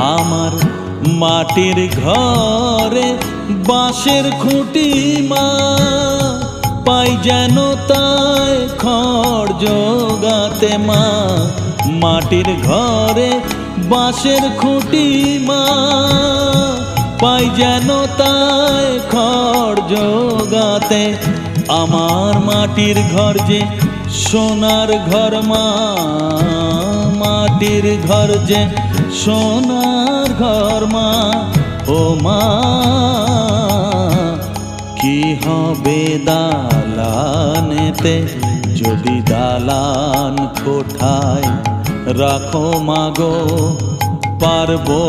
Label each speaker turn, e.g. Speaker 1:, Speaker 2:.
Speaker 1: আমার মাটির ঘরে বাঁশের খুঁটি মা, পাই যেন তাই খড় জোগাতে মা। মাটির ঘরে বাঁশের খুঁটি মা, পাই যেন তাই খড় জোগাতে। আমার মাটির ঘর যে সোনার ঘর মা, মাটির ঘর যে সোনার ঘর মা। ও মা, কি হবে দালানেতে যদি দালান কোঠায় রাখো মাগো পারবো